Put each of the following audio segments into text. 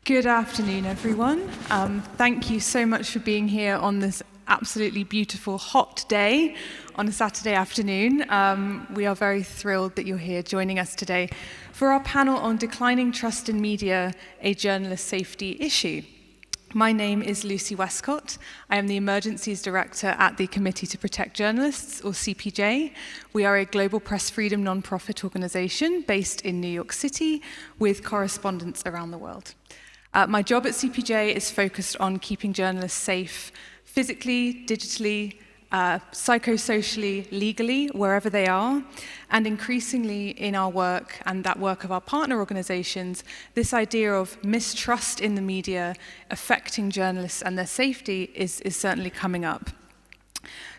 Good afternoon, everyone. Thank you so much for being here on this absolutely beautiful, hot day on a Saturday afternoon. We are very thrilled that you're here joining us today for our panel on declining trust in media, a journalist safety issue. My name is Lucy Westcott. I am the Emergencies Director at the Committee to Protect Journalists, or CPJ. We are a global press freedom nonprofit organization based in New York City with correspondents around the world. My job at CPJ is focused on keeping journalists safe physically, digitally, psychosocially, legally, wherever they are. And increasingly in our work and that work of our partner organizations, this idea of mistrust in the media affecting journalists and their safety is certainly coming up.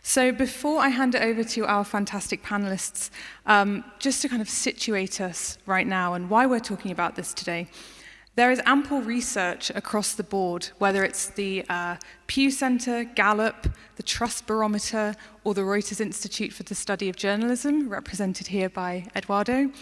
So before I hand it over to our fantastic panelists, just to kind of situate us right now and why we're talking about this today, there is ample research across the board, whether it's the Pew Center, Gallup, the Trust Barometer, or the Reuters Institute for the Study of Journalism, represented here by Eduardo,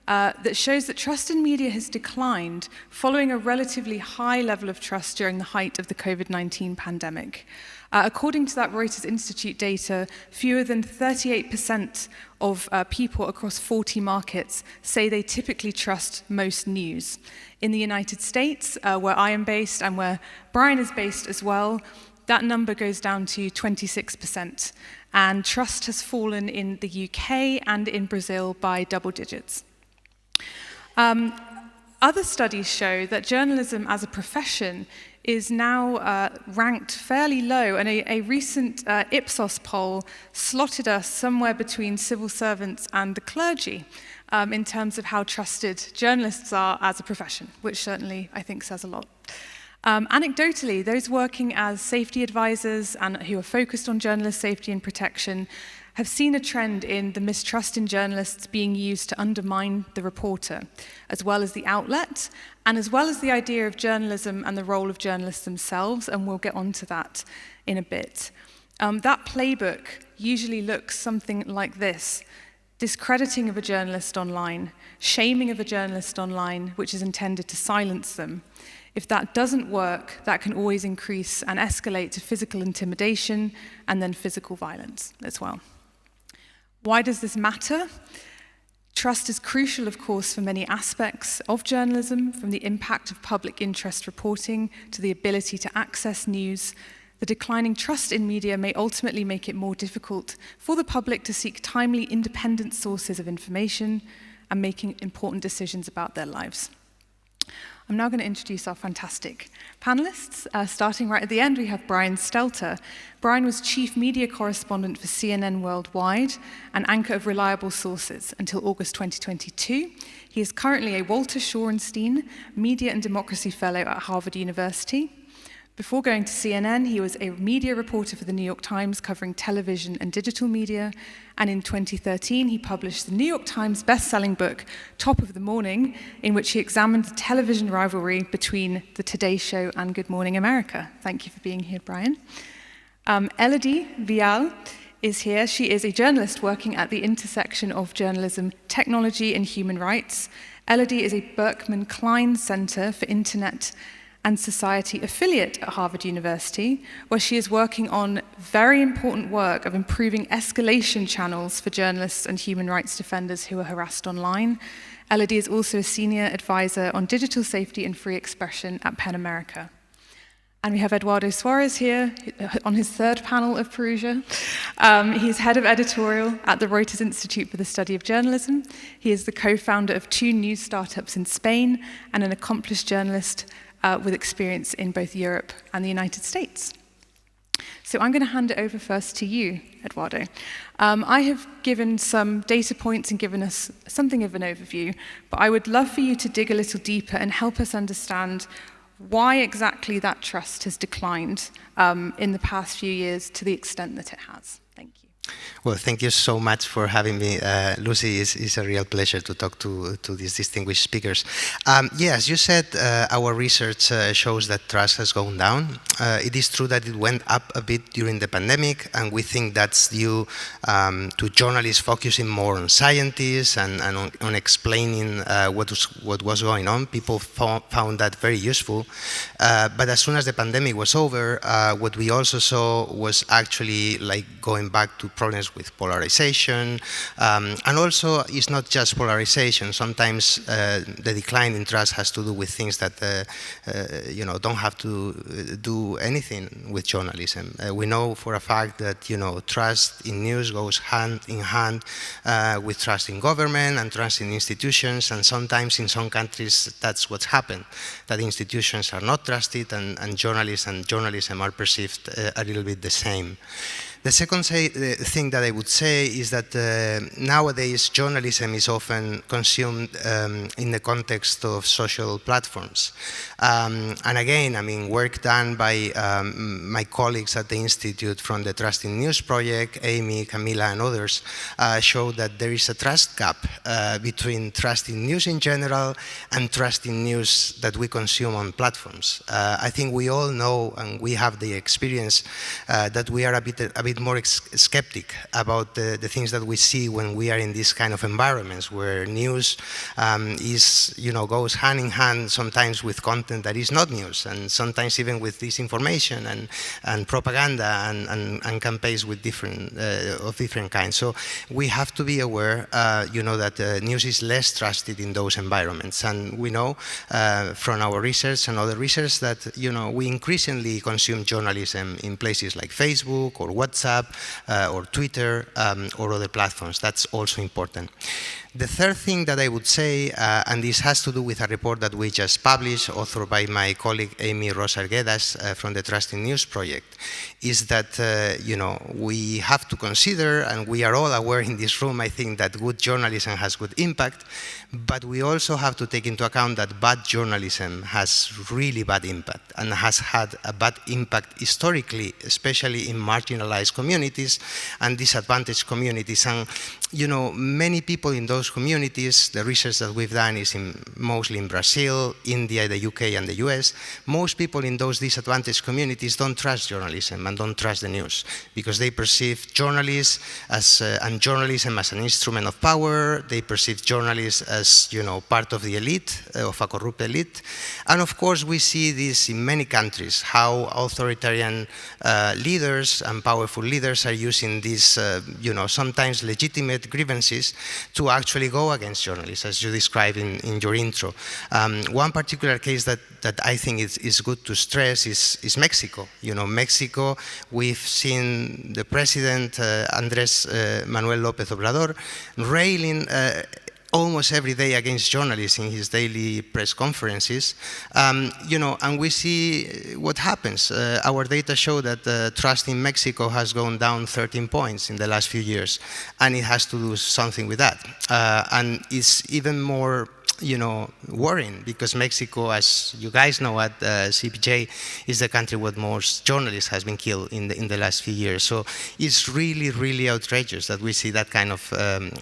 that shows that trust in media has declined following a relatively high level of trust during the height of the COVID-19 pandemic. According to that Reuters Institute data, fewer than 38% of people across 40 markets say they typically trust most news. In the United States, where I am based and where Brian is based as well, that number goes down to 26%. And trust has fallen in the UK and in Brazil by double digits. Other studies show that journalism as a profession is now ranked fairly low, and a recent Ipsos poll slotted us somewhere between civil servants and the clergy in terms of how trusted journalists are as a profession, which certainly I think says a lot. Anecdotally, those working as safety advisors and who are focused on journalist safety and protection have seen a trend in the mistrust in journalists being used to undermine the reporter, as well as the outlet, and as well as the idea of journalism and the role of journalists themselves, and we'll get onto that in a bit. That playbook usually looks something like this: discrediting of a journalist online, shaming of a journalist online, which is intended to silence them. If that doesn't work, that can always increase and escalate to physical intimidation and then physical violence as well. Why does this matter? Trust is crucial, of course, for many aspects of journalism, from the impact of public interest reporting to the ability to access news. The declining trust in media may ultimately make it more difficult for the public to seek timely, independent sources of information and making important decisions about their lives. I'm now going to introduce our fantastic panelists. Starting right at the end, we have Brian Stelter. Brian was chief media correspondent for CNN Worldwide and anchor of Reliable Sources until August 2022. He is currently a Walter Shorenstein Media and Democracy Fellow at Harvard University. Before going to CNN, he was a media reporter for the New York Times covering television and digital media. And in 2013, he published the New York Times best-selling book, Top of the Morning, in which he examined the television rivalry between The Today Show and Good Morning America. Thank you for being here, Brian. Elodie Vial is here. She is a journalist working at the intersection of journalism, technology, and human rights. Elodie is a Berkman Klein Center for Internet and Society affiliate at Harvard University, where she is working on very important work of improving escalation channels for journalists and human rights defenders who are harassed online. Elodie is also a senior advisor on digital safety and free expression at PEN America. And we have Eduardo Suarez here on his third panel of Perugia. He's head of editorial at the Reuters Institute for the Study of Journalism. He is the co-founder of 2 news startups in Spain and an accomplished journalist with experience in both Europe and the United States. So I'm going to hand it over first to you, Eduardo. I have given some data points and given us something of an overview, but I would love for you to dig a little deeper and help us understand why exactly that trust has declined in the past few years to the extent that it has. Thank you. Well, thank you so much for having me. Lucy, it's a real pleasure to talk to these distinguished speakers. Yeah, as you said, our research shows that trust has gone down. It is true that it went up a bit during the pandemic, and we think that's due to journalists focusing more on scientists and on explaining what was going on. People found that very useful. But as soon as the pandemic was over, what we also saw was actually like going back to problems with polarization, and also it's not just polarization. Sometimes the decline in trust has to do with things that don't have to do anything with journalism. We know for a fact that trust in news goes hand in hand with trust in government and trust in institutions, and sometimes in some countries that's what's happened, that institutions are not trusted and journalism are perceived a little bit the same. The second thing that I would say is that nowadays journalism is often consumed in the context of social platforms. And again, I mean, work done by my colleagues at the Institute from the Trust in News project, Amy, Camila, and others, show that there is a trust gap between trust in news in general and trust in news that we consume on platforms. I think we all know, and we have the experience, that we are a bit more skeptic about the things that we see when we are in these kind of environments where news goes hand in hand sometimes with content that is not news, and sometimes even with disinformation and propaganda and campaigns with of different kinds. So we have to be aware, that news is less trusted in those environments, and we know from our research and other research that we increasingly consume journalism in places like Facebook or WhatsApp or Twitter or other platforms. That's also important. The third thing that I would say, and this has to do with a report that we just published, authored by my colleague Amy Rosa Arguedas from the Trust in News project, is that we have to consider, and we are all aware in this room, I think, that good journalism has good impact, but we also have to take into account that bad journalism has really bad impact, and has had a bad impact historically, especially in marginalized communities and disadvantaged communities. And many people in those communities, the research that we've done is mostly in Brazil, India, the UK, and the US. Most people in those disadvantaged communities don't trust journalism and don't trust the news because they perceive journalists and journalism as an instrument of power. They perceive journalists as part of the elite, of a corrupt elite. And of course, we see this in many countries, how authoritarian leaders and powerful leaders are using these, sometimes legitimate grievances to actually go against journalists, as you described in your intro. One particular case that I think is good to stress is Mexico. Mexico, we've seen the president, Andrés Manuel López Obrador, railing almost every day against journalists in his daily press conferences, and we see what happens. Our data show that trust in Mexico has gone down 13 points in the last few years, and it has to do something with that. And it's even more worrying because Mexico, as you guys know at CPJ, is the country where most journalists has been killed in the last few years. So it's really, really outrageous that we see that kind of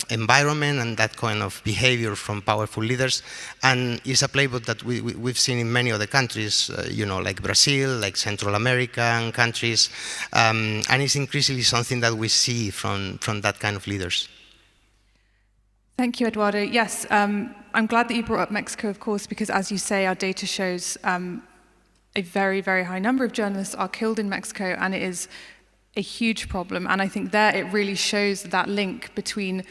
environment and that kind of behavior from powerful leaders. And it's a playbook that we've seen in many other countries, like Brazil, like Central American countries, and it's increasingly something that we see from that kind of leaders. Thank you, Eduardo. Yes, I'm glad that you brought up Mexico, of course, because as you say, our data shows a very, very high number of journalists are killed in Mexico, and it is a huge problem. And I think there it really shows that link between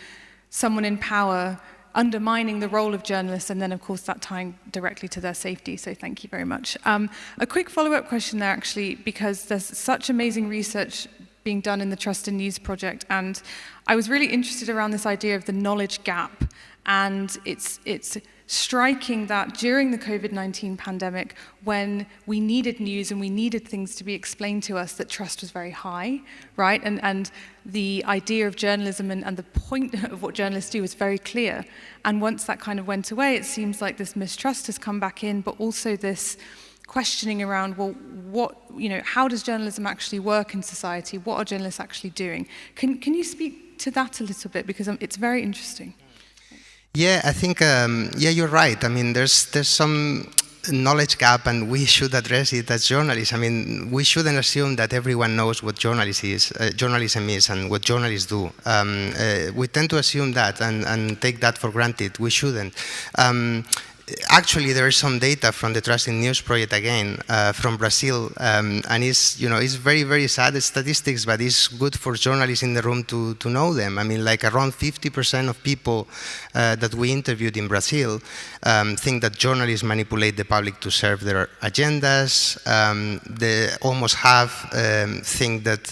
someone in power undermining the role of journalists, and then, of course, that tying directly to their safety. So thank you very much. A quick follow-up question there, actually, because there's such amazing research being done in the Trust in News project, and I was really interested around this idea of the knowledge gap, and it's striking that during the COVID-19 pandemic, when we needed news and we needed things to be explained to us, that trust was very high, right? And the idea of journalism and the point of what journalists do is very clear. And once that kind of went away, it seems like this mistrust has come back in, but also this questioning around, well, how does journalism actually work in society? What are journalists actually doing? Can you speak to that a little bit, because it's very interesting. Yeah, I think, you're right. I mean, there's some knowledge gap, and we should address it as journalists. I mean, we shouldn't assume that everyone knows what journalism is and what journalists do. We tend to assume that and take that for granted. We shouldn't. Actually, there is some data from the Trust in News project again from Brazil, and it's very, very sad statistics, but it's good for journalists in the room to know them. I mean, like around 50% of people that we interviewed in Brazil think that journalists manipulate the public to serve their agendas. They almost half think that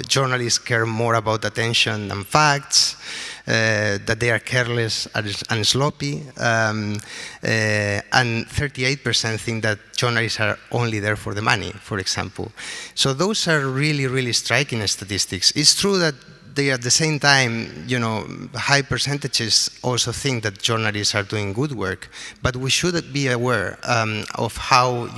journalists care more about attention than facts. That they are careless and sloppy, and 38% think that journalists are only there for the money, for example. So those are really, really striking statistics. It's true that they, at the same time, high percentages also think that journalists are doing good work, but we should be aware of how,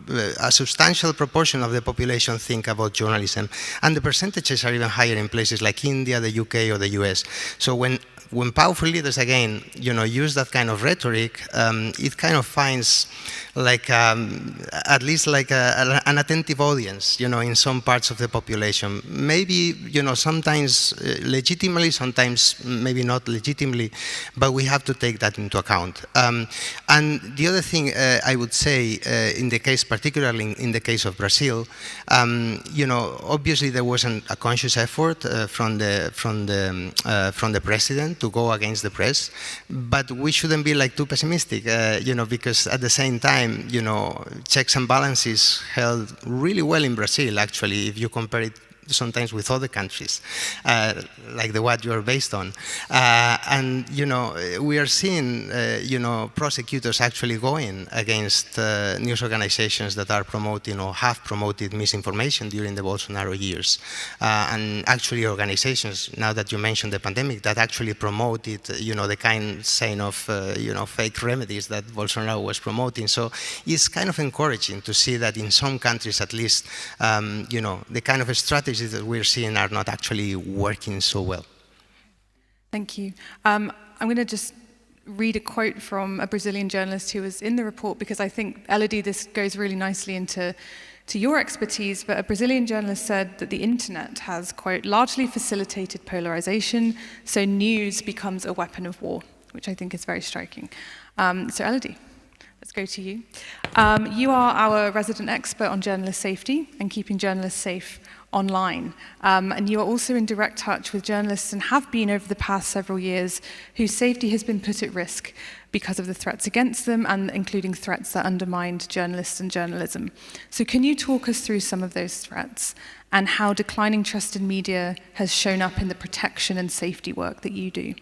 a substantial proportion of the population think about journalism, and the percentages are even higher in places like India, the UK, or the US. So when powerful leaders, again, use that kind of rhetoric, it kind of finds like at least like an attentive audience, in some parts of the population. Maybe, sometimes legitimately, sometimes maybe not legitimately, but we have to take that into account. And the other thing I would say, particularly in the case of Brazil, obviously there wasn't a conscious effort from the president to go against the press, but we shouldn't be like too pessimistic, because at the same time, checks and balances held really well in Brazil, actually, if you compare it sometimes with other countries, like the one you are based on. And, we are seeing, prosecutors actually going against news organizations that are promoting or have promoted misinformation during the Bolsonaro years. And actually organizations, now that you mentioned the pandemic, that actually promoted, the kind of, fake remedies that Bolsonaro was promoting. So it's kind of encouraging to see that in some countries, at least, the kind of strategy that we're seeing are not actually working so well. Thank you. I'm going to just read a quote from a Brazilian journalist who was in the report, because I think, Elodie, this goes really nicely into your expertise, but a Brazilian journalist said that the internet has, quote, largely facilitated polarization, so news becomes a weapon of war, which I think is very striking. So Elodie, let's go to you. You are our resident expert on journalist safety and keeping journalists safe online. And you are also in direct touch with journalists, and have been over the past several years, whose safety has been put at risk because of the threats against them, and including threats that undermined journalists and journalism. So can you talk us through some of those threats and how declining trust in media has shown up in the protection and safety work that you do?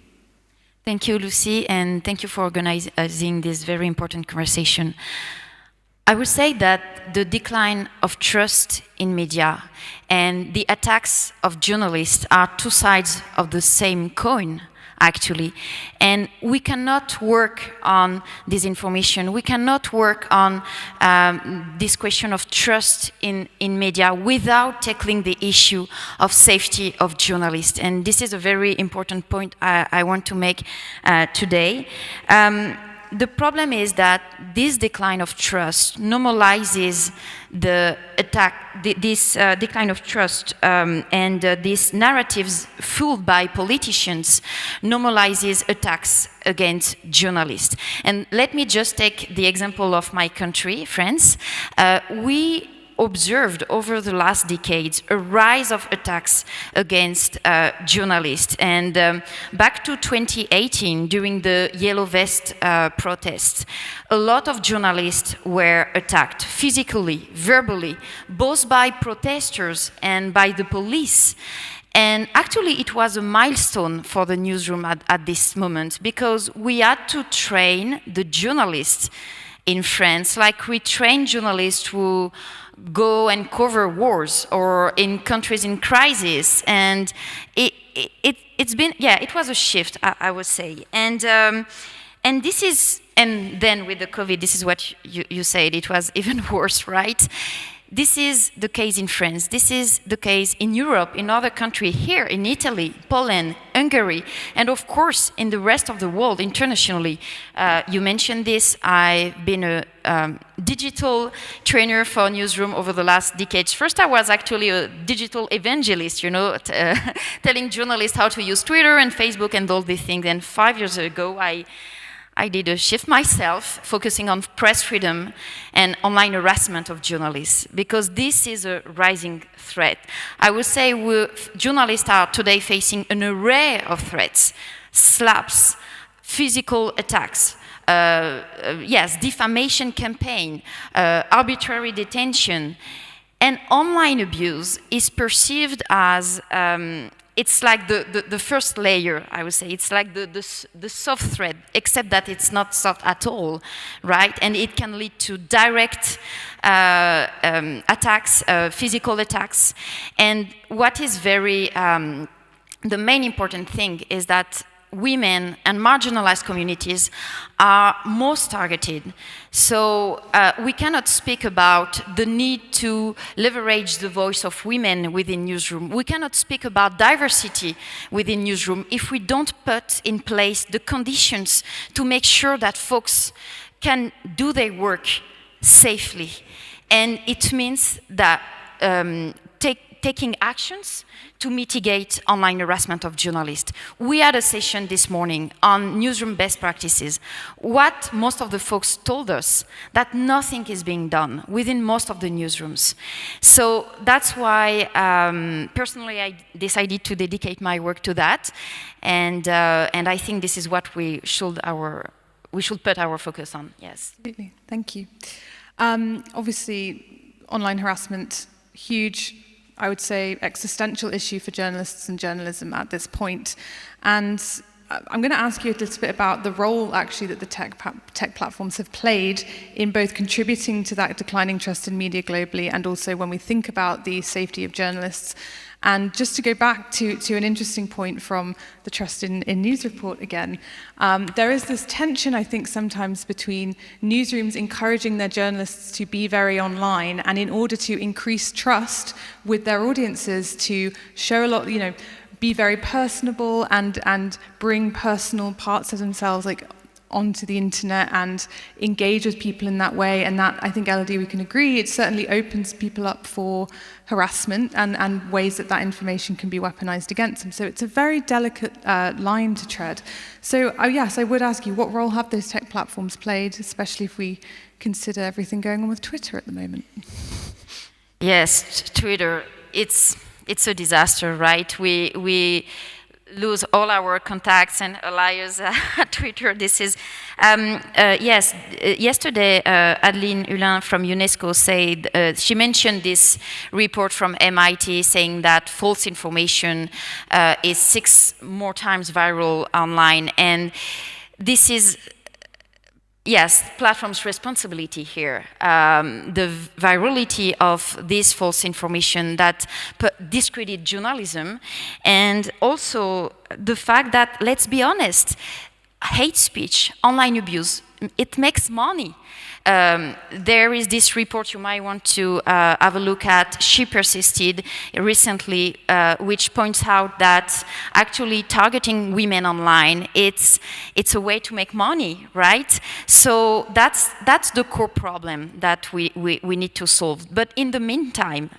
Thank you, Lucy, and thank you for organizing this very important conversation. I would say that the decline of trust in media and the attacks of journalists are two sides of the same coin, actually. And we cannot work on disinformation. We cannot work on this question of trust in media without tackling the issue of safety of journalists. And this is a very important point I want to make today. The problem is that this decline of trust normalizes the attack, this decline of trust and these narratives fueled by politicians normalizes attacks against journalists. And let me just take the example of my country, France. We observed over the last decades a rise of attacks against journalists. And back to 2018, during the Yellow Vest protests, a lot of journalists were attacked physically, verbally, both by protesters and by the police. And actually, it was a milestone for the newsroom at this moment, because we had to train the journalists in France, like we train journalists who go and cover wars or in countries in crisis. And it's been, yeah, it was a shift, I would say. And this is, and then with the COVID, this is what you said, it was even worse, right? This is the case in France. This is the case in Europe, in other countries, here in Italy, Poland, Hungary, and of course in the rest of the world internationally. You mentioned this. I've been a digital trainer for Newsroom over the last decades. First, I was actually a digital evangelist, you know, telling journalists how to use Twitter and Facebook and all these things. And 5 years ago, I did a shift myself, focusing on press freedom and online harassment of journalists, because this is a rising threat. I would say journalists are today facing an array of threats: slaps, physical attacks, yes, defamation campaign, arbitrary detention, and online abuse is perceived as it's like the first layer, I would say. It's like the soft thread, except that it's not soft at all, right? And it can lead to direct attacks, physical attacks. And what is very, the main important thing is that women and marginalized communities are most targeted. So we cannot speak about the need to leverage the voice of women within newsroom. We cannot speak about diversity within newsroom if we don't put in place the conditions to make sure that folks can do their work safely. And it means that taking actions to mitigate online harassment of journalists. We had a session this morning on newsroom best practices. What most of the folks told us, that nothing is being done within most of the newsrooms. So that's why, personally, I decided to dedicate my work to that. And I think this is what we should put our focus on, yes. Absolutely, thank you. Obviously, online harassment, huge, I would say, existential issue for journalists and journalism at this point. And I'm going to ask you a little bit about the role, actually, that the tech platforms have played in both contributing to that declining trust in media globally, and also when we think about the safety of journalists. And just to go back to an interesting point from the Trust in News report again, there is this tension, I think, sometimes between newsrooms encouraging their journalists to be very online, and in order to increase trust with their audiences, to show a lot, you know, be very personable and bring personal parts of themselves, like, onto the internet and engage with people in that way. And that, I think, Elodie, we can agree, it certainly opens people up for harassment and ways that information can be weaponized against them. So it's a very delicate line to tread. So yes, I would ask you, what role have those tech platforms played, especially if we consider everything going on with Twitter at the moment? Yes, Twitter, it's a disaster, right? We lose all our contacts and allies at Twitter. This is, yes, yesterday Adeline Hulin from UNESCO said, she mentioned this report from MIT saying that false information is 6 more times viral online. And this is, yes, platform's responsibility here. The virality of this false information that discredit journalism, and also the fact that, let's be honest, hate speech, online abuse, it makes money. There is this report you might want to have a look at. She Persisted recently, which points out that actually targeting women online, it's a way to make money, right? So that's the core problem that we need to solve. But in the meantime,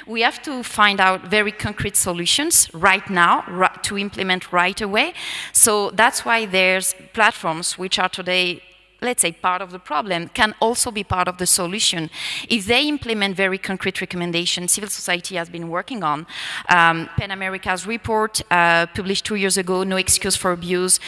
we have to find out very concrete solutions right now to implement right away. So that's why there's platforms which are today, let's say, part of the problem, can also be part of the solution. If they implement very concrete recommendations civil society has been working on, PEN America's report published 2 years ago, No Excuse for Abuse.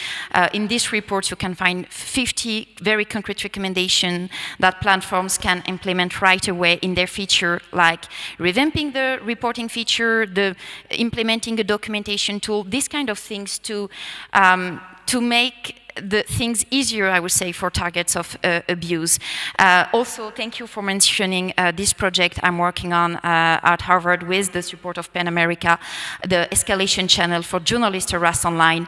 In this report, you can find 50 very concrete recommendations that platforms can implement right away in their feature, like revamping the reporting feature, implementing a documentation tool, these kind of things to make the things easier, I would say, for targets of abuse. Also, thank you for mentioning this project I'm working on at Harvard with the support of PEN America, the escalation channel for journalists harassed online.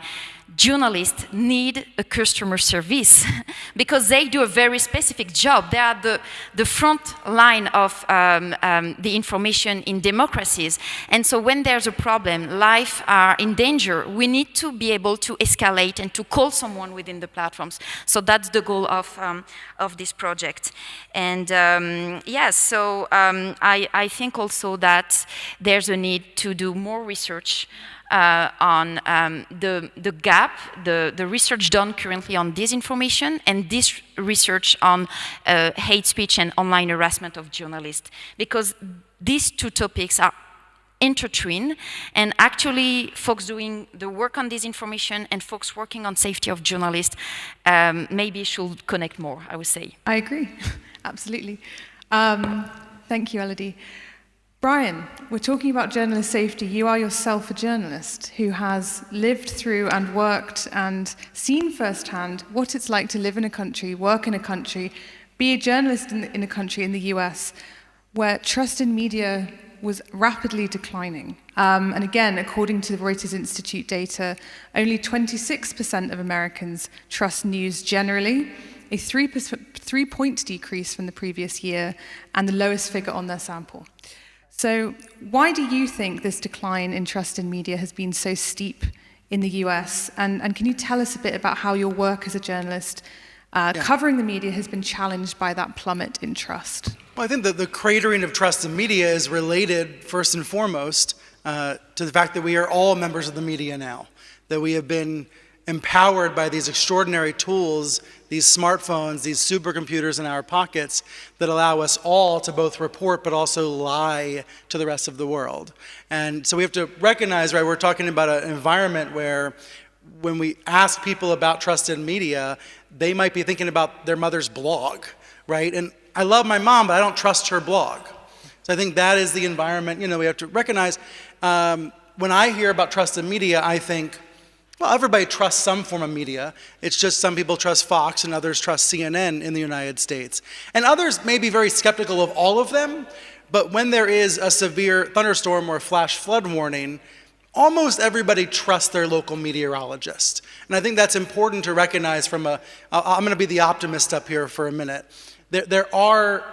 Journalists need a customer service because they do a very specific job. They are the front line of the information in democracies. And so when there's a problem, lives are in danger, we need to be able to escalate and to call someone within the platforms. So that's the goal of this project. And yes, so I think also that there's a need to do more research on the gap, the research done currently on disinformation and this research on hate speech and online harassment of journalists. Because these two topics are intertwined, and actually folks doing the work on disinformation and folks working on safety of journalists maybe should connect more, I would say. I agree, absolutely. Thank you, Elodie. Brian, we're talking about journalist safety. You are yourself a journalist who has lived through and worked and seen firsthand what it's like to live in a country, work in a country, be a journalist in a country in the US where trust in media was rapidly declining. And again, according to the Reuters Institute data, only 26% of Americans trust news generally, a 3-point decrease from the previous year, and the lowest figure on their sample. So why do you think this decline in trust in media has been so steep in the US? And can you tell us a bit about how your work as a journalist covering the media has been challenged by that plummet in trust? Well, I think that the cratering of trust in media is related, first and foremost, to the fact that we are all members of the media now, that we have been empowered by these extraordinary tools, these smartphones, these supercomputers in our pockets that allow us all to both report but also lie to the rest of the world. And so we have to recognize, right, we're talking about an environment where when we ask people about trust in media, they might be thinking about their mother's blog, right? And I love my mom, but I don't trust her blog. So I think that is the environment, we have to recognize. When I hear about trust in media, I think, well, everybody trusts some form of media. It's just some people trust Fox and others trust CNN in the United States. And others may be very skeptical of all of them, but when there is a severe thunderstorm or flash flood warning, almost everybody trusts their local meteorologist. And I think that's important to recognize from I'm going to be the optimist up here for a minute. There are,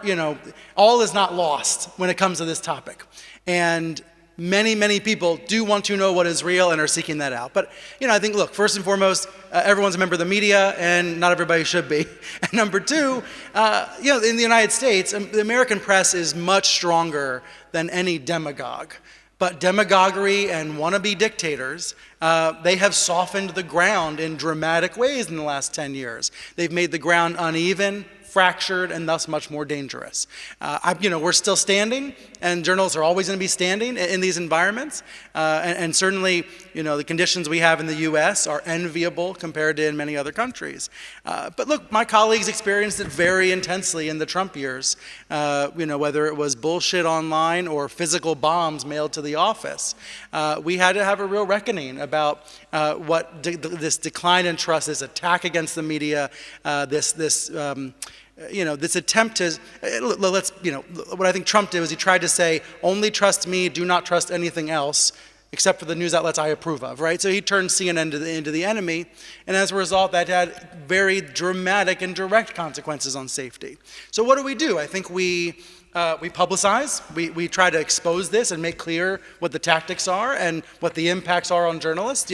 all is not lost when it comes to this topic. And many, many people do want to know what is real and are seeking that out. But, I think, look, first and foremost, everyone's a member of the media, and not everybody should be. And number two, in the United States, the American press is much stronger than any demagogue. But demagoguery and wannabe dictators, they have softened the ground in dramatic ways in the last 10 years. They've made the ground uneven, fractured, and thus much more dangerous. We're still standing, and journalists are always going to be standing in these environments. And certainly, the conditions we have in the U.S. are enviable compared to in many other countries. But look, my colleagues experienced it very intensely in the Trump years. Whether it was bullshit online or physical bombs mailed to the office, we had to have a real reckoning about what this decline in trust, this attack against the media, this attempt to, what I think Trump did was he tried to say, only trust me, do not trust anything else, except for the news outlets I approve of, right? So he turned CNN into the enemy, and as a result, that had very dramatic and direct consequences on safety. So what do? I think we publicize, we try to expose this and make clear what the tactics are and what the impacts are on journalists,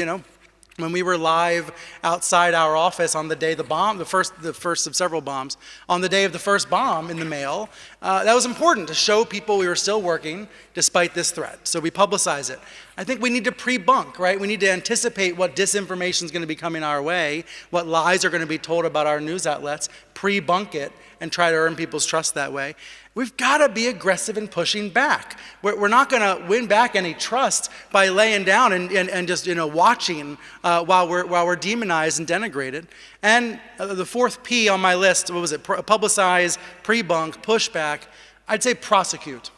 When we were live outside our office on the day the first of several bombs, on the day of the first bomb in the mail, that was important to show people we were still working despite this threat. So we publicize it. I think we need to pre-bunk, right? We need to anticipate what disinformation is going to be coming our way, what lies are going to be told about our news outlets, pre-bunk it and try to earn people's trust that way. We've got to be aggressive in pushing back. We're not going to win back any trust by laying down and just watching while we're demonized and denigrated. And the fourth P on my list, what was it? Publicize, pre-bunk, pushback. I'd say prosecute.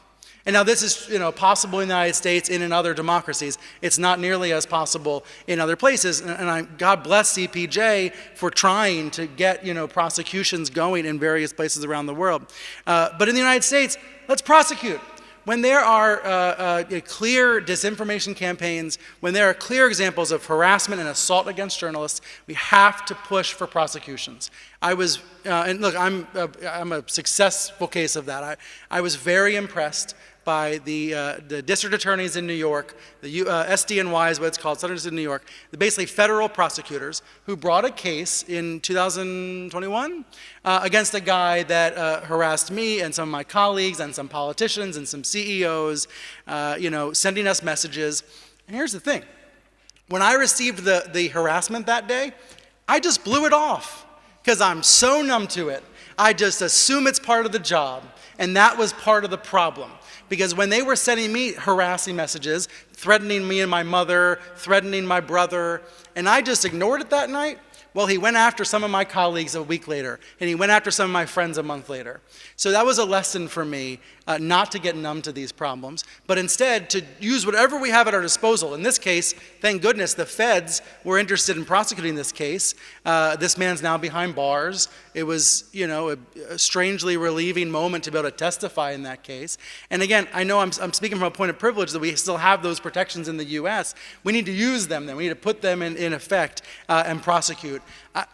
And now this is possible in the United States and in other democracies. It's not nearly as possible in other places. And God bless CPJ for trying to get prosecutions going in various places around the world. But in the United States, let's prosecute. When there are clear disinformation campaigns, when there are clear examples of harassment and assault against journalists, we have to push for prosecutions. And look, I'm a successful case of that. I was very impressed by the district attorneys in New York, the SDNY is what it's called, Southern District of New York, the basically federal prosecutors who brought a case in 2021 against a guy that harassed me and some of my colleagues and some politicians and some CEOs, sending us messages. And here's the thing. When I received the harassment that day, I just blew it off because I'm so numb to it. I just assume it's part of the job, and that was part of the problem. Because when they were sending me harassing messages, threatening me and my mother, threatening my brother, and I just ignored it that night, well, he went after some of my colleagues a week later, and he went after some of my friends a month later. So that was a lesson for me, not to get numb to these problems, but instead to use whatever we have at our disposal. In this case, thank goodness, the feds were interested in prosecuting this case. This man's now behind bars. It was, a strangely relieving moment to be able to testify in that case. And again, I know I'm speaking from a point of privilege that we still have those protections in the U.S. We need to use them then. We need to put them in effect and prosecute.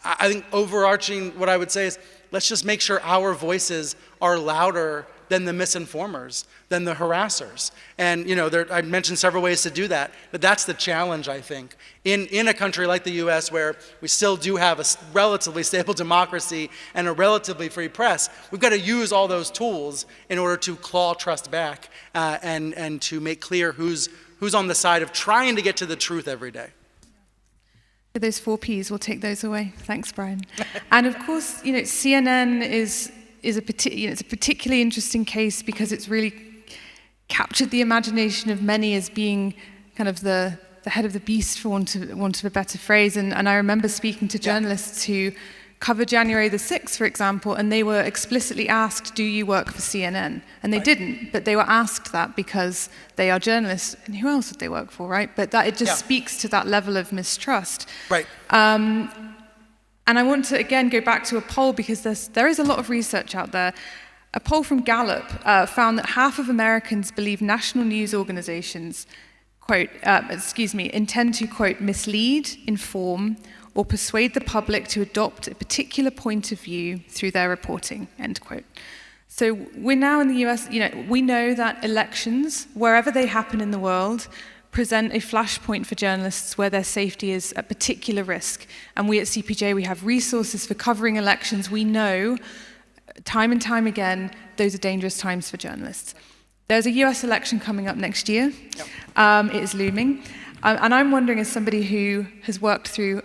I think overarching what I would say is let's just make sure our voices are louder than the misinformers, than the harassers. And I mentioned several ways to do that, but that's the challenge, I think. In a country like the US where we still do have a relatively stable democracy and a relatively free press, we've got to use all those tools in order to claw trust back and to make clear who's on the side of trying to get to the truth every day. Those 4 Ps, we'll take those away. Thanks, Brian. And of course, CNN is a particularly interesting case because it's really captured the imagination of many as being kind of the head of the beast, for want of a better phrase. And I remember speaking to journalists who covered January the 6th, for example, and they were explicitly asked, do you work for CNN? And they didn't, but they were asked that because they are journalists, and who else would they work for, right? But that it just speaks to that level of mistrust. Right. And I want to, again, go back to a poll because there is a lot of research out there. A poll from Gallup found that half of Americans believe national news organizations, intend to, quote, mislead, inform, or persuade the public to adopt a particular point of view through their reporting, end quote. So we're now in the US, we know that elections, wherever they happen in the world, present a flashpoint for journalists where their safety is at particular risk. And we at CPJ, we have resources for covering elections. We know, time and time again, those are dangerous times for journalists. There's a US election coming up next year. It is looming. And I'm wondering, as somebody who has worked through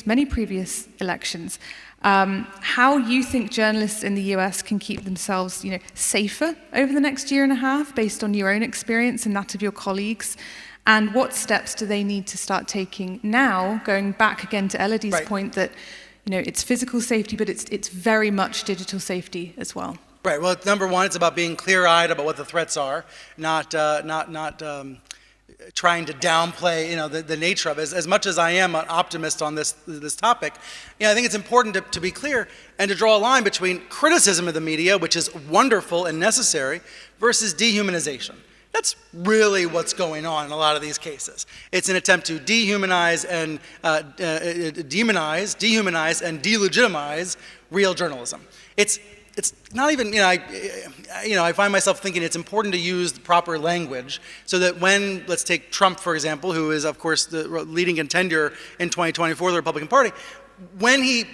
many previous elections, how you think journalists in the US can keep themselves, safer over the next year and a half, based on your own experience and that of your colleagues, and what steps do they need to start taking now? Going back again to Elodie's point that, it's physical safety, but it's very much digital safety as well. Right. Well, number one, it's about being clear-eyed about what the threats are, not trying to downplay, the nature of it. As much as I am an optimist on this topic, I think it's important to be clear and to draw a line between criticism of the media, which is wonderful and necessary, versus dehumanization. That's really what's going on in a lot of these cases. It's an attempt to dehumanize and dehumanize and delegitimize real journalism. It's not even, I find myself thinking it's important to use the proper language so that when, let's take Trump, for example, who is, of course, the leading contender in 2024, the Republican Party, when he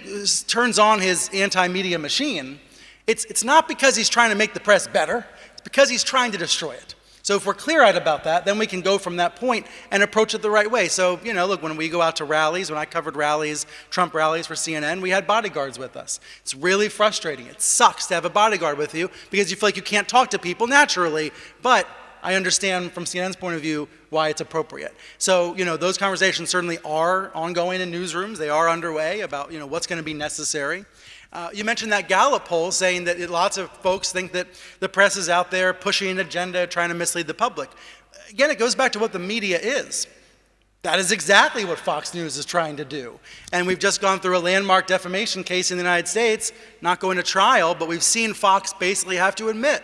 turns on his anti-media machine, it's not because he's trying to make the press better, it's because he's trying to destroy it. So if we're clear-eyed about that, then we can go from that point and approach it the right way. So, look, when we go out to rallies, when I covered rallies, Trump rallies for CNN, we had bodyguards with us. It's really frustrating. It sucks to have a bodyguard with you because you feel like you can't talk to people naturally, but I understand from CNN's point of view why it's appropriate. So, those conversations certainly are ongoing in newsrooms. They are underway about, what's going to be necessary. You mentioned that Gallup poll saying that lots of folks think that the press is out there pushing an agenda, trying to mislead the public. Again, it goes back to what the media is. That is exactly what Fox News is trying to do. And we've just gone through a landmark defamation case in the United States, not going to trial, but we've seen Fox basically have to admit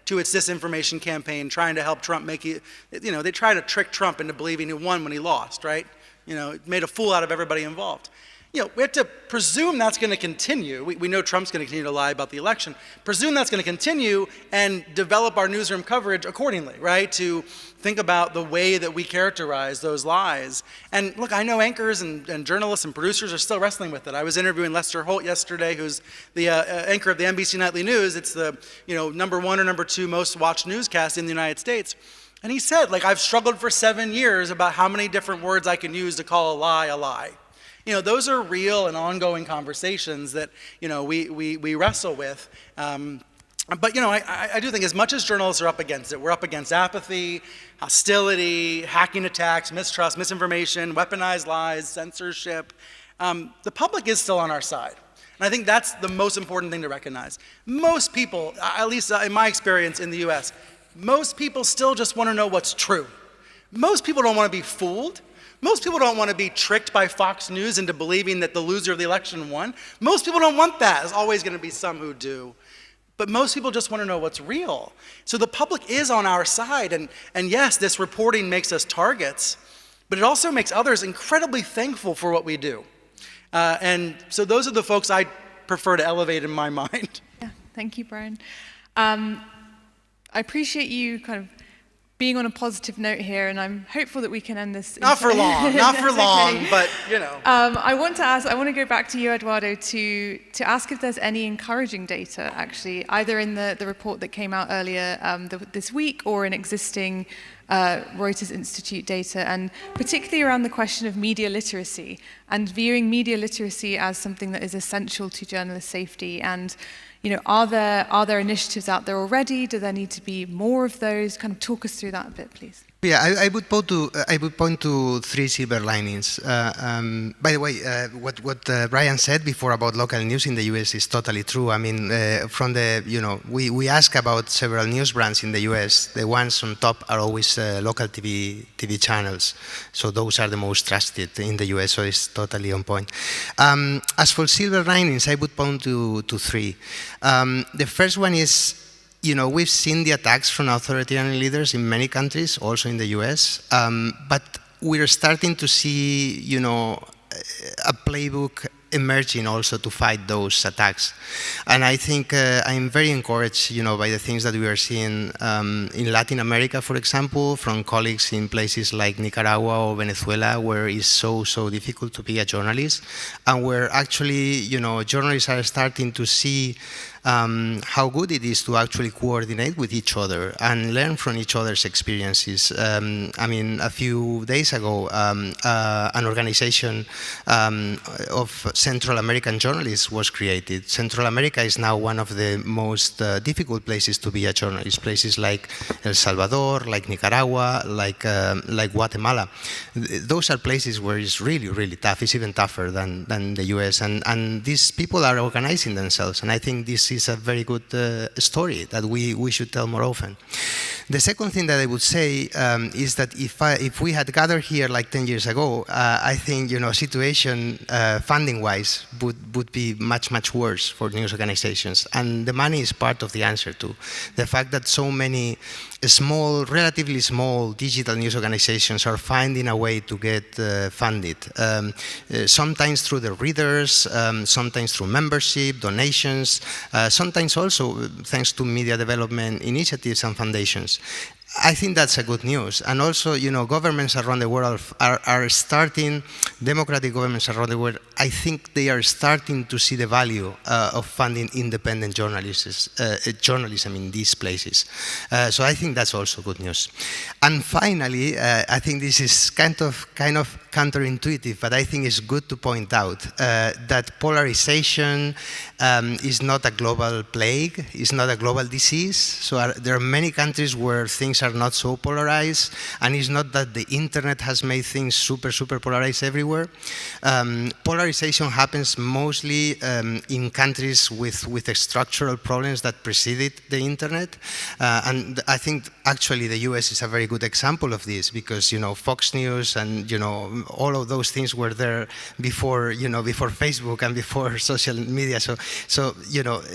to its disinformation campaign, trying to help Trump make it, they try to trick Trump into believing he won when he lost, right? It made a fool out of everybody involved. We have to presume that's going to continue. We know Trump's going to continue to lie about the election. Presume that's going to continue and develop our newsroom coverage accordingly, right? To think about the way that we characterize those lies. And look, I know anchors and journalists and producers are still wrestling with it. I was interviewing Lester Holt yesterday, who's the anchor of the NBC Nightly News. It's the #1 or #2 most watched newscast in the United States. And he said, I've struggled for 7 years about how many different words I can use to call a lie a lie. Those are real and ongoing conversations that, we wrestle with. But, I do think as much as journalists are up against it, we're up against apathy, hostility, hacking attacks, mistrust, misinformation, weaponized lies, censorship. The public is still on our side. And I think that's the most important thing to recognize. Most people, at least in my experience in the US, most people still just want to know what's true. Most people don't want to be fooled. Most people don't want to be tricked by Fox News into believing that the loser of the election won. Most people don't want that. There's always going to be some who do. But most people just want to know what's real. So the public is on our side. And yes, this reporting makes us targets, but it also makes others incredibly thankful for what we do. And so those are the folks I prefer to elevate in my mind. Yeah, thank you, Brian. I appreciate you kind of being on a positive note here, and I'm hopeful that we can end this. Not for long, not for long, okay. But I want to go back to you, Eduardo, to ask if there's any encouraging data, actually, either in the report that came out earlier this week or in existing Reuters Institute data, and particularly around the question of media literacy and viewing media literacy as something that is essential to journalist safety. And are there initiatives out there already? Do there need to be more of those? Kind of talk us through that a bit, please. Yeah, I would point to 3 silver linings. By the way, what Brian said before about local news in the US is totally true. I mean, from the we ask about several news brands in the US. The ones on top are always local TV channels. So those are the most trusted in the US. So it's totally on point. As for silver linings, I would point to 3. The first one is, we've seen the attacks from authoritarian leaders in many countries, also in the US, but we're starting to see, a playbook emerging also to fight those attacks. And I think I'm very encouraged, by the things that we are seeing in Latin America, for example, from colleagues in places like Nicaragua or Venezuela, where it's so difficult to be a journalist, and where actually, journalists are starting to see how good it is to actually coordinate with each other and learn from each other's experiences. I mean, a few days ago, an organization of Central American journalists was created. Central America is now one of the most difficult places to be a journalist. Places like El Salvador, like Nicaragua, like Guatemala. Those are places where it's really, really tough. It's even tougher than the US. And these people are organizing themselves. And I think this is a very good story that we should tell more often. The second thing that I would say is that if we had gathered here like 10 years ago, I think situation funding-wise would be much worse for news organizations, and the money is part of the answer too. The fact that so many relatively small digital news organizations are finding a way to get funded, sometimes through their readers, sometimes through membership, donations, sometimes also thanks to media development initiatives and foundations. I think that's a good news. And also, governments around the world are starting, democratic governments around the world, I think they are starting to see the value of funding independent journalism in these places. So I think that's also good news. And finally, I think this is kind of counterintuitive, but I think it's good to point out that polarization is not a global plague, it's not a global disease. So there are many countries where things are not so polarized, and it's not that the internet has made things super polarized everywhere. Polarization happens mostly in countries with structural problems that preceded the internet, and I think actually the US is a very good example of this, because Fox News and all of those things were there before before Facebook and before social media. So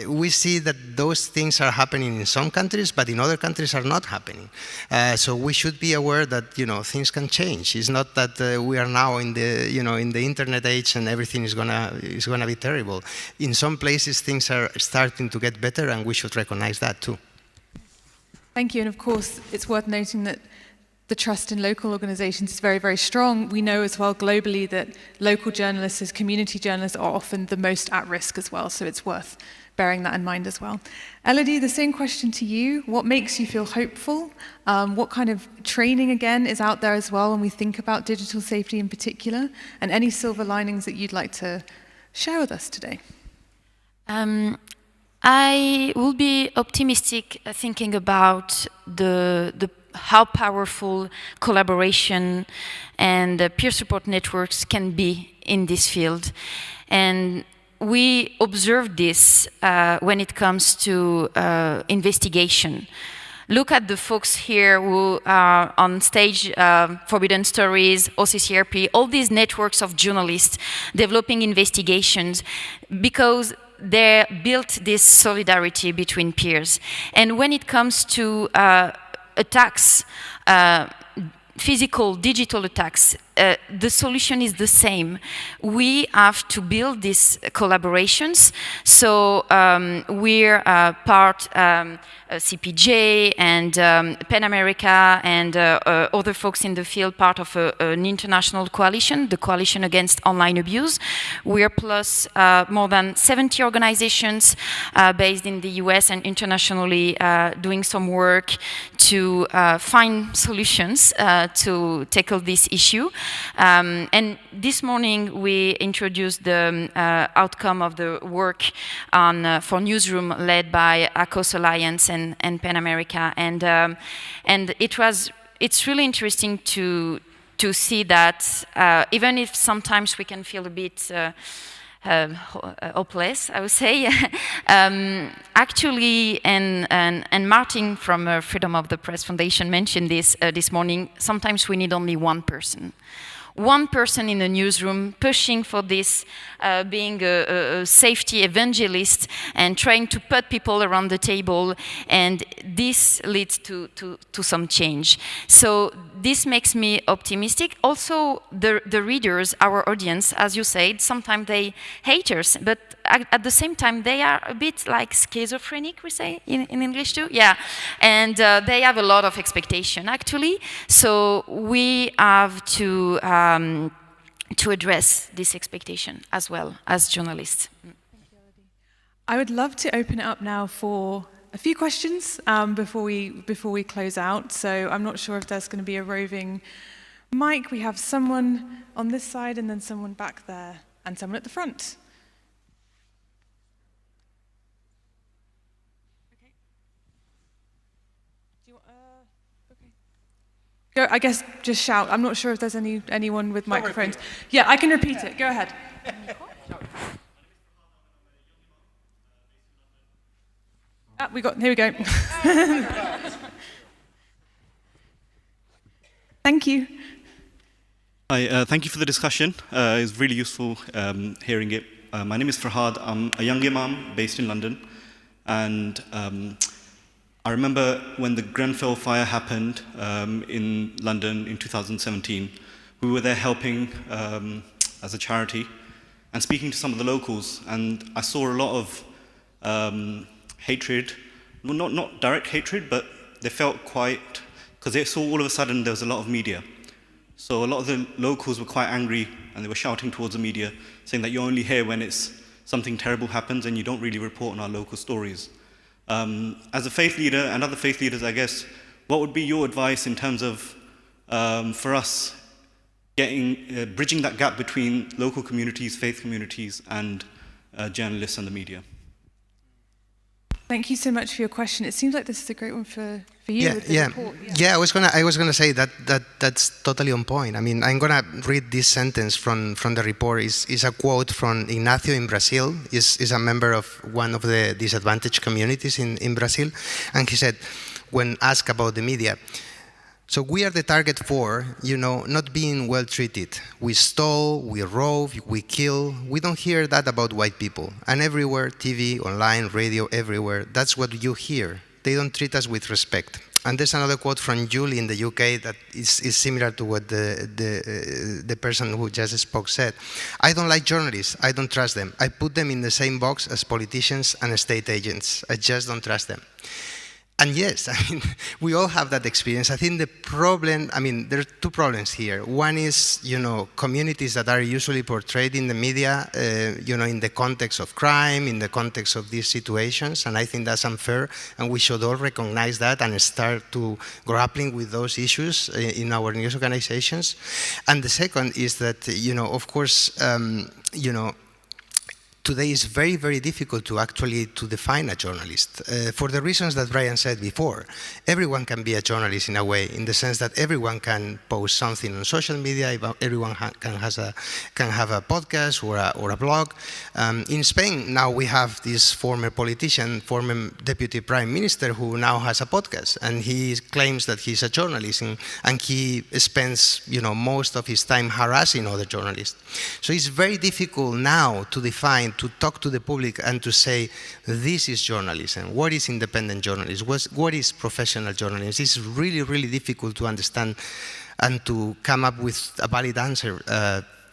we see that those things are happening in some countries, but in other countries are not happening. So we should be aware that things can change. It's not that we are now in the internet age and everything is gonna be terrible. In some places things are starting to get better, and we should recognize that too. Thank you. And of course, it's worth noting that the trust in local organizations is very strong. We know as well globally that local journalists, as community journalists, are often the most at risk as well. So it's worth bearing that in mind as well. Elodie, the same question to you. What makes you feel hopeful? What kind of training, again, is out there as well when we think about digital safety in particular? And any silver linings that you'd like to share with us today? I will be optimistic thinking about how powerful collaboration and peer support networks can be in this field. And we observe this when it comes to investigation. Look at the folks here who are on stage, Forbidden Stories, OCCRP, all these networks of journalists developing investigations, because they built this solidarity between peers. And when it comes to attacks, physical, digital attacks, the solution is the same. We have to build these collaborations. So we're part CPJ and PEN America and other folks in the field, part of an international coalition, the Coalition Against Online Abuse. We're plus more than 70 organizations based in the US and internationally doing some work to find solutions to tackle this issue. And this morning we introduced the outcome of the work on for Newsroom led by ACOS Alliance and PEN America, and it's really interesting to see that even if sometimes we can feel a bit hopeless, I would say. Actually, and Martin from Freedom of the Press Foundation mentioned this this morning, sometimes we need only one person. One person in the newsroom pushing for this, being a safety evangelist and trying to put people around the table, and this leads to some change. So this makes me optimistic. Also, the readers, our audience, as you said, sometimes they hate us, but at the same time they are a bit like schizophrenic, we say in English too, yeah. And they have a lot of expectation actually. So we have to address this expectation as well as journalists. I would love to open it up now for a few questions before we close out. So I'm not sure if there's going to be a roving mic. We have someone on this side and then someone back there and someone at the front. Okay. Do you want, okay. Go, I guess just shout. I'm not sure if there's anyone with microphones. Yeah, I can repeat it. Go ahead. Here we go. Thank you. Hi, thank you for the discussion. It's really useful hearing it. My name is Farhad. I'm a young imam based in London. And I remember when the Grenfell fire happened in London in 2017, we were there helping as a charity and speaking to some of the locals. And I saw a lot of hatred, well, not direct hatred, but they felt quite because they saw all of a sudden there was a lot of media. So a lot of the locals were quite angry, and they were shouting towards the media, saying that you're only here when something terrible happens and you don't really report on our local stories. As a faith leader and other faith leaders, I guess, what would be your advice in terms of, for us, bridging that gap between local communities, faith communities, and journalists and the media? Thank you so much for your question. It seems like this is a great one for you with the report. I was gonna say that's totally on point. I mean, I'm gonna read this sentence from the report. Is a quote from Ignacio in Brazil. Is a member of one of the disadvantaged communities in Brazil, and he said, when asked about the media, so we are the target for, not being well treated. We stole, we rob, we kill. We don't hear that about white people. And everywhere, TV, online, radio, everywhere, that's what you hear. They don't treat us with respect. And there's another quote from Julie in the UK that is similar to what the person who just spoke said. I don't like journalists. I don't trust them. I put them in the same box as politicians and estate agents. I just don't trust them. And yes, I mean, we all have that experience. I think the problem, there are two problems here. One is, communities that are usually portrayed in the media, in the context of crime, in the context of these situations, and I think that's unfair, and we should all recognize that and start to grappling with those issues in our news organizations. And the second is that, of course, today is very, very difficult to define a journalist for the reasons that Brian said before. Everyone can be a journalist in a way, in the sense that everyone can post something on social media, everyone can have a podcast or a blog. In Spain, now we have this former politician, former deputy prime minister, who now has a podcast, and he claims that he's a journalist, and he spends most of his time harassing other journalists. So it's very difficult now to define, to talk to the public and to say, this is journalism. What is independent journalism? What is professional journalism? It's really, really difficult to understand and to come up with a valid answer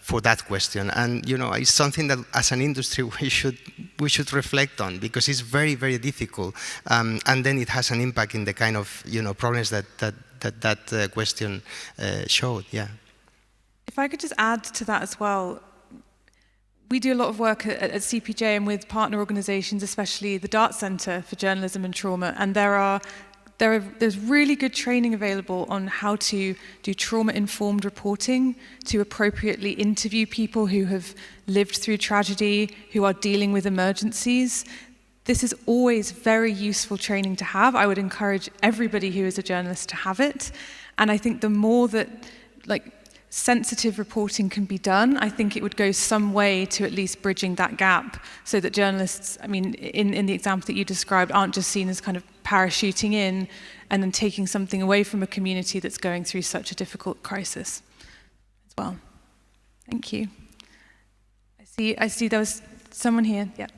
for that question. And it's something that as an industry we should reflect on, because it's very, very difficult. And then it has an impact in the kind of problems that question showed. Yeah. If I could just add to that as well, we do a lot of work at CPJ and with partner organizations, especially the Dart Center for Journalism and Trauma, and there's really good training available on how to do trauma-informed reporting, to appropriately interview people who have lived through tragedy, who are dealing with emergencies. This is always very useful training to have. I would encourage everybody who is a journalist to have it. And I think the more that sensitive reporting can be done, I think it would go some way to at least bridging that gap, so that journalists, in the example that you described, aren't just seen as kind of parachuting in and then taking something away from a community that's going through such a difficult crisis as well. Thank you. I see there was someone here. Yeah.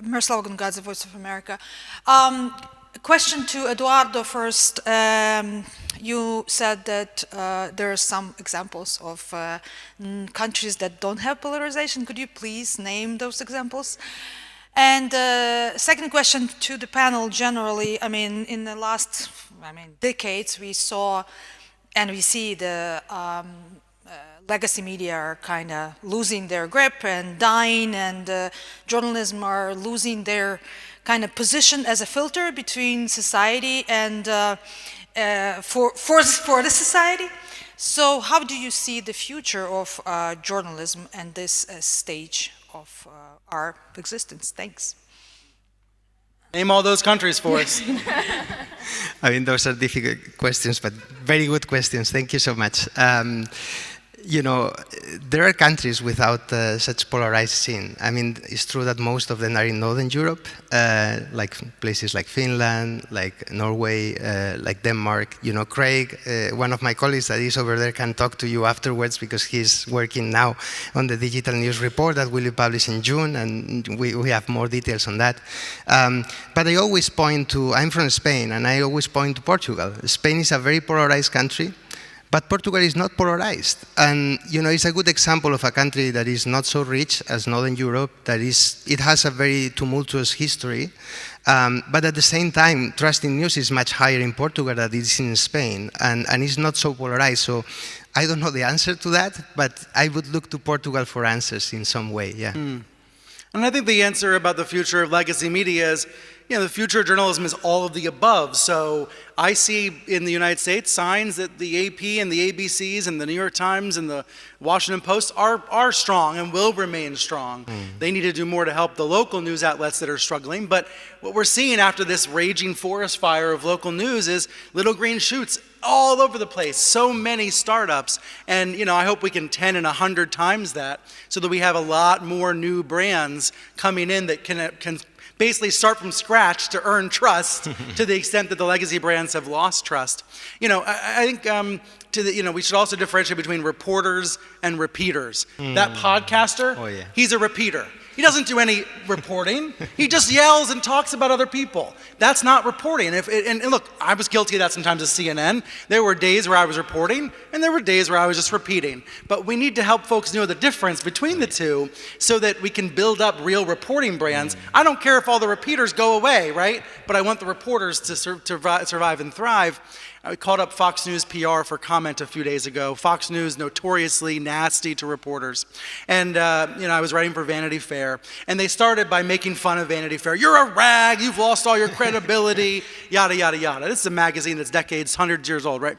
Miroslava Gongadze, Voice of America. A question to Eduardo first. You said that there are some examples of countries that don't have polarization. Could you please name those examples? And second question to the panel generally. In the last decades, we saw and we see the legacy media are kind of losing their grip and dying, and journalism are losing their kind of position as a filter between society and for the society. So how do you see the future of journalism and this stage of our existence? Thanks. Name all those countries for us. Those are difficult questions, but very good questions. Thank you so much. There are countries without such polarized scene. It's true that most of them are in Northern Europe, like places like Finland, like Norway, like Denmark. Craig, one of my colleagues that is over there, can talk to you afterwards, because he's working now on the digital news report that will be published in June, and we have more details on that. But I always point to, I'm from Spain, and I always point to Portugal. Spain is a very polarized country, but Portugal is not polarized. And, it's a good example of a country that is not so rich as Northern Europe, it has a very tumultuous history, But at the same time, trust in news is much higher in Portugal than it is in Spain, and it's not so polarized. So I don't know the answer to that, but I would look to Portugal for answers in some way, yeah. And I think the answer about the future of legacy media is, the future of journalism is all of the above. So I see in the United States signs that the AP and the ABCs and the New York Times and the Washington Post are strong and will remain strong. They need to do more to help the local news outlets that are struggling. But what we're seeing after this raging forest fire of local news is little green shoots all over the place, so many startups. And I hope we can 10 and 100 times that, so that we have a lot more new brands coming in that can basically start from scratch to earn trust to the extent that the legacy brands have lost trust. I think we should also differentiate between reporters and repeaters. That podcaster, he's a repeater. He doesn't do any reporting. He just yells and talks about other people. That's not reporting. And look, I was guilty of that sometimes at CNN. There were days where I was reporting, and there were days where I was just repeating. But we need to help folks know the difference between the two so that we can build up real reporting brands. I don't care if all the repeaters go away, right? But I want the reporters to survive and thrive. I called up Fox News PR for comment a few days ago. Fox News, notoriously nasty to reporters. And, I was writing for Vanity Fair, and they started by making fun of Vanity Fair. You're a rag, you've lost all your credibility, yada, yada, yada. This is a magazine that's decades, hundreds years old, right?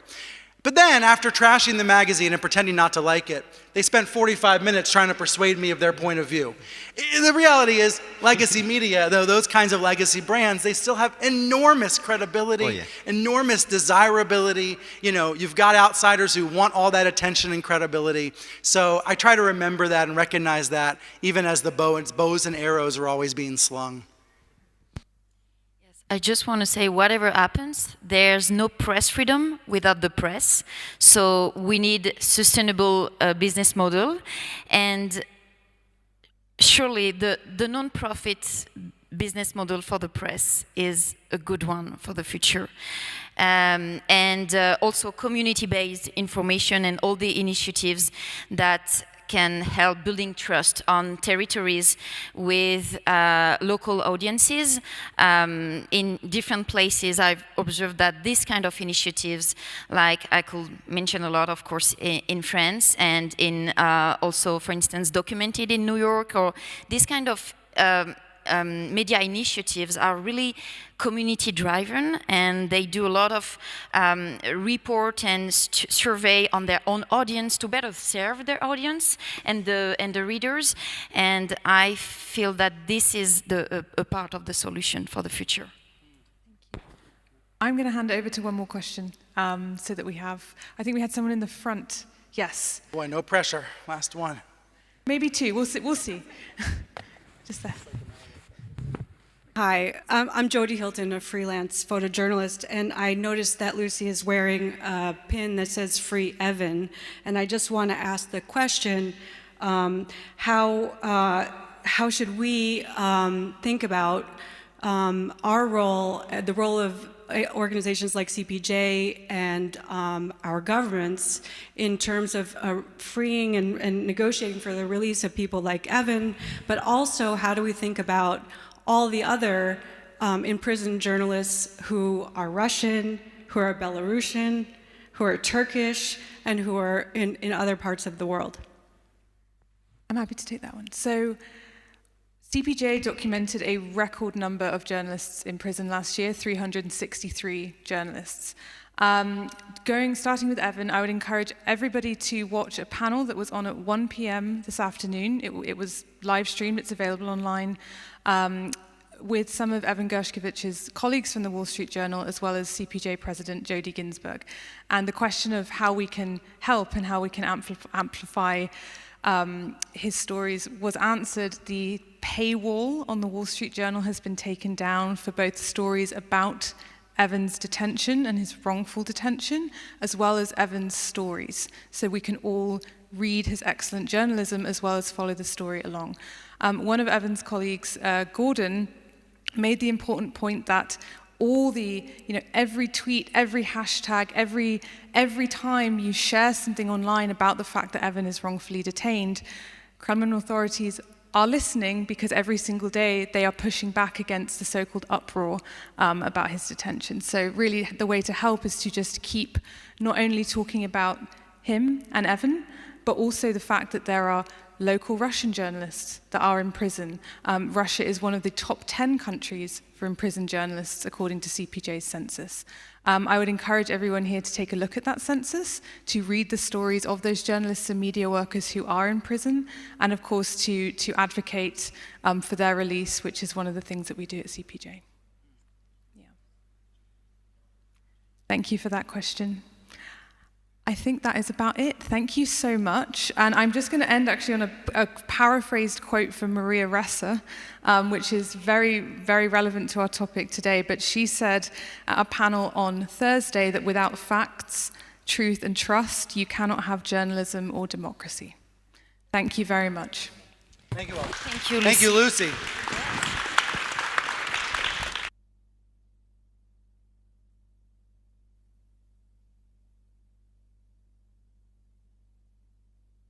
But then, after trashing the magazine and pretending not to like it, they spent 45 minutes trying to persuade me of their point of view. The reality is, legacy media, though those kinds of legacy brands, they still have enormous credibility, enormous desirability. You've got outsiders who want all that attention and credibility. So I try to remember that and recognize that, even as the bows and arrows are always being slung. I just want to say, whatever happens, there's no press freedom without the press. So we need sustainable business model, and surely the non-profit business model for the press is a good one for the future. And also community-based information and all the initiatives that can help building trust on territories with local audiences. In different places, I've observed that these kind of initiatives, like I could mention a lot, of course, in France, and in also, for instance, documented in New York, or this kind of media initiatives are really community-driven, and they do a lot of report and survey on their own audience to better serve their audience and the readers. And I feel that this is a part of the solution for the future. I'm going to hand over to one more question, so that I think we had someone in the front. Yes. Boy, no pressure. Last one. Maybe two. We'll see. Just there. Hi, I'm Jody Hilton, a freelance photojournalist, and I noticed that Lucy is wearing a pin that says Free Evan, and I just want to ask the question, how should we think about our role, the role of organizations like CPJ and our governments in terms of freeing and negotiating for the release of people like Evan, but also how do we think about all the other imprisoned journalists who are Russian, who are Belarusian, who are Turkish, and who are in other parts of the world? I'm happy to take that one. So CPJ documented a record number of journalists in prison last year, 363 journalists. Starting with Evan, I would encourage everybody to watch a panel that was on at 1 p.m. this afternoon. It was live streamed, it's available online, with some of Evan Gershkovich's colleagues from the Wall Street Journal, as well as CPJ President Jody Ginsburg. And the question of how we can help and how we can amplify his stories was answered. The paywall on the Wall Street Journal has been taken down for both stories about Evan's detention and his wrongful detention, as well as Evan's stories. So we can all read his excellent journalism as well as follow the story along. One of Evan's colleagues, Gordon, made the important point that all the, every tweet, every hashtag, every time you share something online about the fact that Evan is wrongfully detained, Kremlin authorities are listening because every single day they are pushing back against the so-called uproar about his detention. So really the way to help is to just keep not only talking about him and Evan, but also the fact that there are local Russian journalists that are in prison. Russia is one of the top 10 countries for imprisoned journalists, according to CPJ's census. I would encourage everyone here to take a look at that census, to read the stories of those journalists and media workers who are in prison, and of course to advocate for their release, which is one of the things that we do at CPJ. Yeah. Thank you for that question. I think that is about it. Thank you so much. And I'm just going to end actually on a paraphrased quote from Maria Ressa, which is very, very relevant to our topic today. But she said at a panel on Thursday that without facts, truth, and trust, you cannot have journalism or democracy. Thank you very much. Thank you all. Thank you, Lucy. Thank you, Lucy.